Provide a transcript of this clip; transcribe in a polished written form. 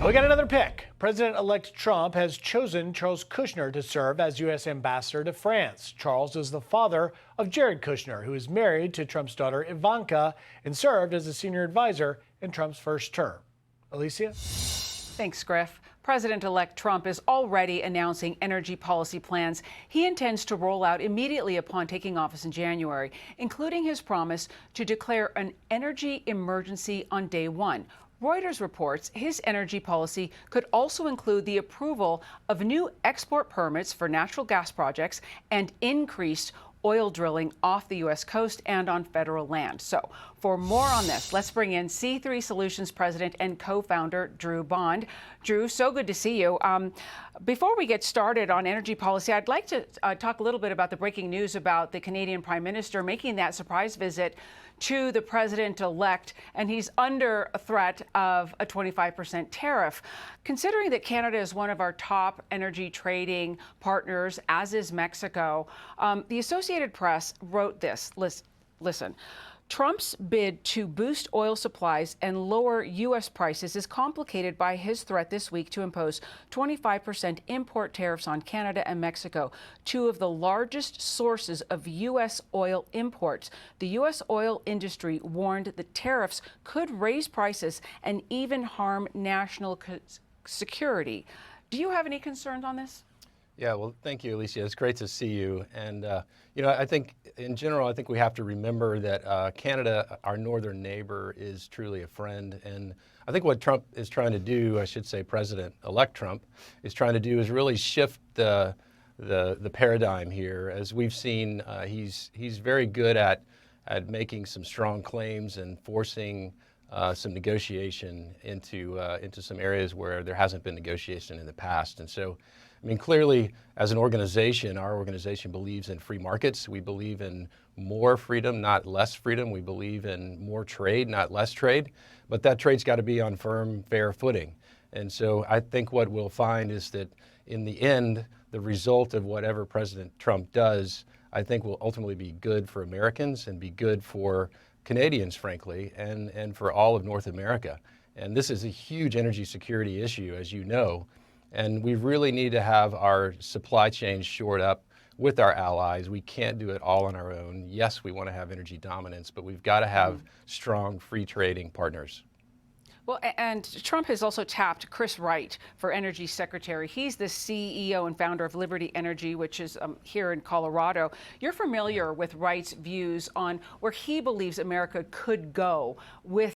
We got another pick. President-elect Trump has chosen Charles Kushner to serve as U.S. ambassador to France. Charles is the father of Jared Kushner, who is married to Trump's daughter Ivanka and served as a senior advisor in Trump's first term. Alicia? Thanks, Griff. President-elect Trump is already announcing energy policy plans he intends to roll out immediately upon taking office in January, including his promise to declare an energy emergency on day one. Reuters reports his energy policy could also include the approval of new export permits for natural gas projects and increased oil drilling off the U.S. coast and on federal land. So for more on this, let's bring in C3 Solutions president and co-founder Drew Bond. Drew, so good to see you. Before we get started on energy policy, I'd like to talk a little bit about the breaking news about the Canadian Prime Minister making that surprise visit to the president-elect, and he's under a threat of a 25% tariff. Considering that Canada is one of our top energy trading partners, as is Mexico, the Associated Press wrote this. Listen. Trump's bid to boost oil supplies and lower U.S. prices is complicated by his threat this week to impose 25% import tariffs on Canada and Mexico, two of the largest sources of U.S. oil imports. The U.S. oil industry warned the tariffs could raise prices and even harm national security. Do you have any concerns on this? Yeah, well, thank you, Alicia. It's great to see you. And, I think in general, I think we have to remember that Canada, our northern neighbor, is truly a friend. And I think what Trump is trying to do, I should say President-elect Trump, is trying to do is really shift the paradigm here. As we've seen, he's very good at making some strong claims and forcing some negotiation into some areas where there hasn't been negotiation in the past. And so, I mean, clearly, as an organization, our organization believes in free markets. We believe in more freedom, not less freedom. We believe in more trade, not less trade. But that trade's got to be on firm, fair footing. And so I think what we'll find is that in the end, the result of whatever President Trump does, I think will ultimately be good for Americans and be good for Canadians, frankly, and for all of North America. And this is a huge energy security issue, as you know. And we really need to have our supply chain shored up with our allies. We can't do it all on our own. Yes, we want to have energy dominance, but we've got to have strong free trading partners. Well, and Trump has also tapped Chris Wright for Energy Secretary. He's the CEO and founder of Liberty Energy, which is here in Colorado. You're familiar with Wright's views on where he believes America could go with